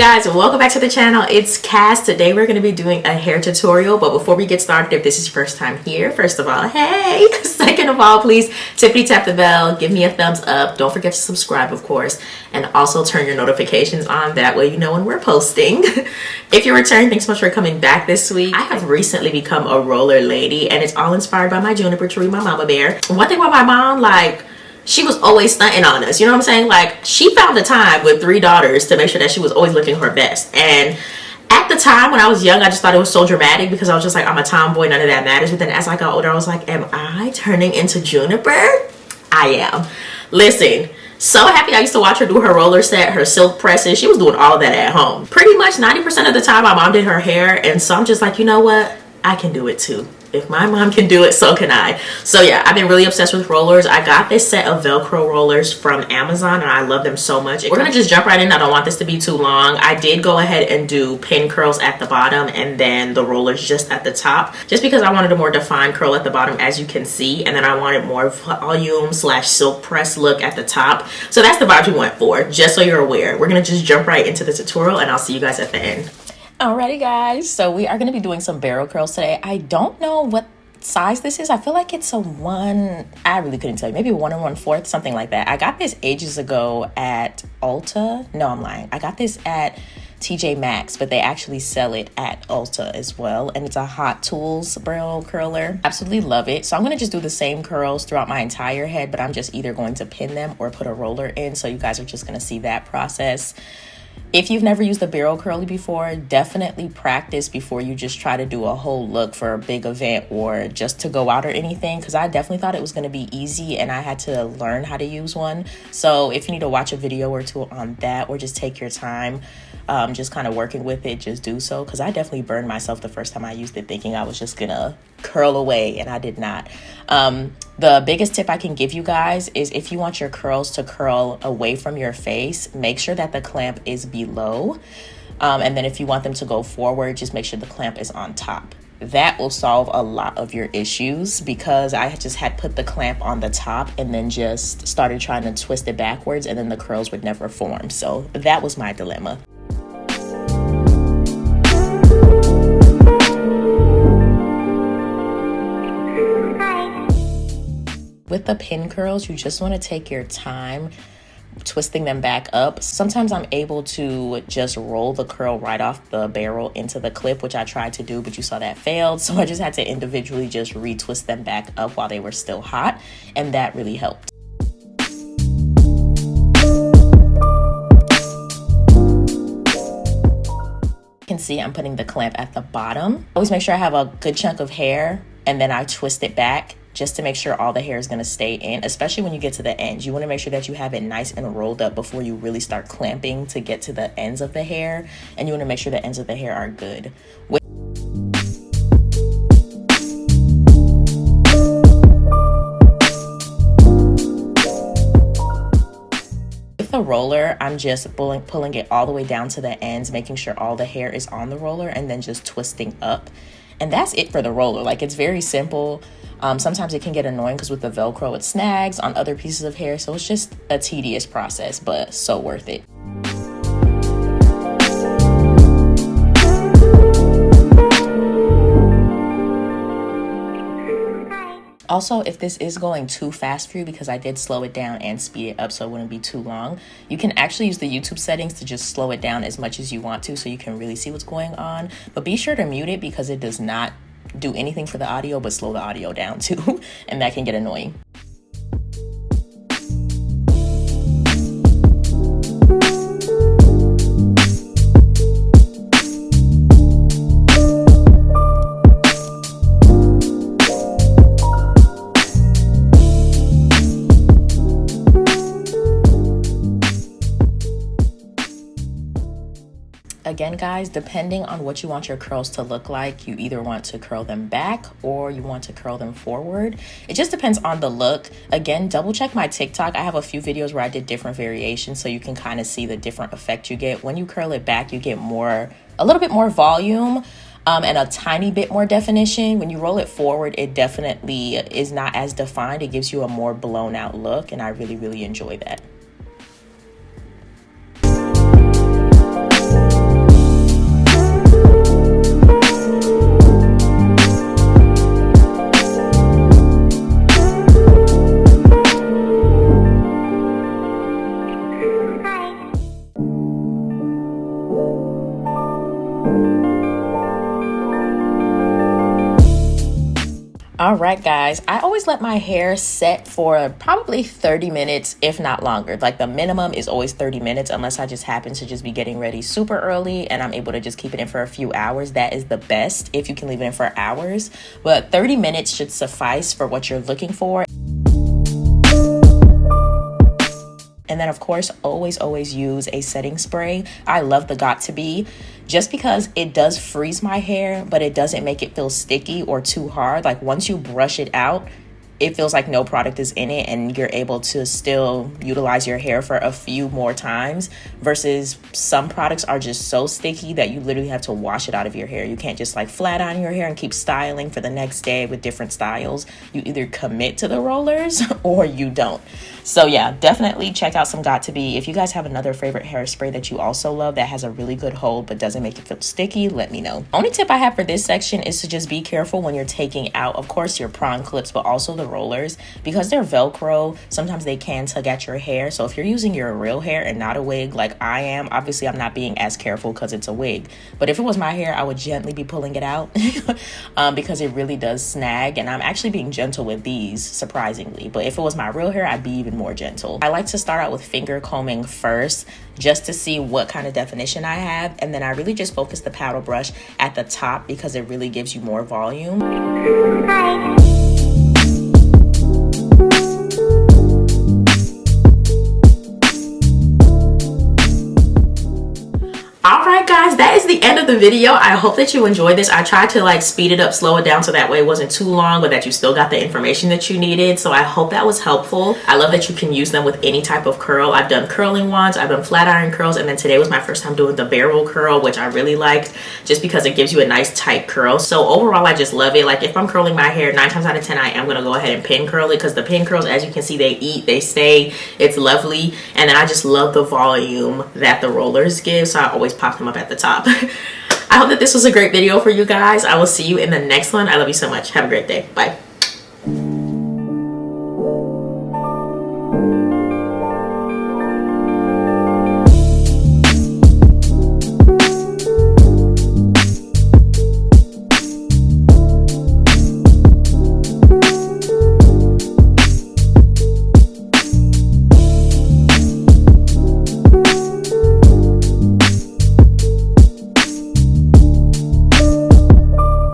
guys, welcome back to the channel. It's Cass. Today we're going to be doing a hair tutorial, but before we get started, if this is your first time here, first of all, hey! Second of all, please tippity tap the bell, give me a thumbs up, don't forget to subscribe of course, and also turn your notifications on, that way you know when we're posting. If you're returning, thanks so much for coming back this week. I have recently become a roller lady, and it's all inspired by my Juniper tree, my mama bear. One thing about my mom, like, she was always stunting on us, you know what I'm saying? Like, she found the time with 3 daughters to make sure that she was always looking her best. And at the time when I was young, I just thought it was so dramatic because I was just like, I'm a tomboy, none of that matters. But then as I got older, I was like, am I turning into Juniper? I am. Listen, so happy I used to watch her do her roller set, her silk presses. She was doing all of that at home. Pretty much 90% of the time my mom did her hair, and so I'm just like, you know what? I can do it too. If my mom can do it, so can I. So yeah, I've been really obsessed with rollers. I got this set of Velcro rollers from Amazon and I love them so much. We're gonna just jump right in. I don't want this to be too long. I did go ahead and do pin curls at the bottom and then the rollers just at the top, just because I wanted a more defined curl at the bottom, as you can see, and then I wanted more volume / silk press look at the top. So that's the vibes we went for, just so you're aware. We're gonna just jump right into the tutorial and I'll see you guys at the end. Alrighty guys, so we are going to be doing some barrel curls today. I don't know what size this is. I feel like it's a 1, I really couldn't tell you, maybe 1 1/4, something like that. I got this ages ago at Ulta. No, I'm lying. I got this at TJ Maxx, but they actually sell it at Ulta as well, and it's a Hot Tools barrel curler. Absolutely love it. So I'm going to just do the same curls throughout my entire head, but I'm just either going to pin them or put a roller in, so you guys are just going to see that process. If you've never used a barrel curly before, definitely practice before you just try to do a whole look for a big event or just to go out or anything, because I definitely thought it was going to be easy and I had to learn how to use one. So if you need to watch a video or two on that, or just take your time just kind of working with it, just do so, because I definitely burned myself the first time I used it thinking I was just gonna curl away, and I did not. The biggest tip I can give you guys is if you want your curls to curl away from your face, make sure that the clamp is below, and then if you want them to go forward, just make sure the clamp is on top. That will solve a lot of your issues, because I just had put the clamp on the top and then just started trying to twist it backwards, and then the curls would never form. So that was my dilemma. With the pin curls, you just want to take your time twisting them back up. Sometimes I'm able to just roll the curl right off the barrel into the clip, which I tried to do, but you saw that failed. So I just had to individually just retwist them back up while they were still hot, and that really helped. You can see I'm putting the clamp at the bottom. Always make sure I have a good chunk of hair, and then I twist it back just to make sure all the hair is going to stay in, especially when you get to the ends. You want to make sure that you have it nice and rolled up before you really start clamping to get to the ends of the hair, and you want to make sure the ends of the hair are good. With the roller, I'm just pulling it all the way down to the ends, making sure all the hair is on the roller, and then just twisting up. And that's it for the roller. Like, it's very simple. Sometimes it can get annoying because with the Velcro it snags on other pieces of hair, so it's just a tedious process, but so worth it. Also, if this is going too fast for you, because I did slow it down and speed it up so it wouldn't be too long, you can actually use the YouTube settings to just slow it down as much as you want to so you can really see what's going on. But be sure to mute it, because it does not do anything for the audio but slow the audio down too, and that can get annoying. Again, guys, depending on what you want your curls to look like, you either want to curl them back or you want to curl them forward. It just depends on the look. Again, double check my TikTok. I have a few videos where I did different variations, so you can kind of see the different effect you get. When you curl it back, you get a little bit more volume and a tiny bit more definition. When you roll it forward, it definitely is not as defined. It gives you a more blown out look, and I really, really enjoy that. All right, guys, I always let my hair set for probably 30 minutes, if not longer. Like the minimum is always 30 minutes unless I just happen to just be getting ready super early and I'm able to just keep it in for a few hours. That is the best if you can leave it in for hours. But 30 minutes should suffice for what you're looking for. And then, of course, always use a setting spray. I love the Got To Be just because it does freeze my hair, but it doesn't make it feel sticky or too hard. Like once you brush it out, it feels like no product is in it and you're able to still utilize your hair for a few more times, versus some products are just so sticky that you literally have to wash it out of your hair. You can't just like flat iron your hair and keep styling for the next day with different styles. You either commit to the rollers or you don't. So yeah, definitely check out some Got To Be. If you guys have another favorite hairspray that you also love that has a really good hold but doesn't make it feel sticky, let me know. Only tip I have for this section is to just be careful when you're taking out, of course, your prong clips, but also the rollers, because they're velcro. Sometimes they can tug at your hair. So if you're using your real hair and not a wig like I am, obviously I'm not being as careful because it's a wig, but if it was my hair, I would gently be pulling it out because it really does snag, and I'm actually being gentle with these, surprisingly. But if it was my real hair, I'd be even more gentle. I like to start out with finger combing first just to see what kind of definition I have, and then I really just focus the paddle brush at the top because it really gives you more volume. Hi. Alright guys, that is the end of the video. I hope that you enjoyed this. I tried to like speed it up, slow it down so that way it wasn't too long, but that you still got the information that you needed. So I hope that was helpful. I love that you can use them with any type of curl. I've done curling ones, I've done flat iron curls, and then today was my first time doing the barrel curl, which I really liked just because it gives you a nice tight curl. So overall, I just love it. Like if I'm curling my hair, 9 times out of 10, I am going to go ahead and pin curl it because the pin curls, as you can see, they eat, they stay, it's lovely. And then I just love the volume that the rollers give, so I always pop them up at the top. I hope that this was a great video for you guys. I will see you in the next one. I love you so much. Have a great day. Bye.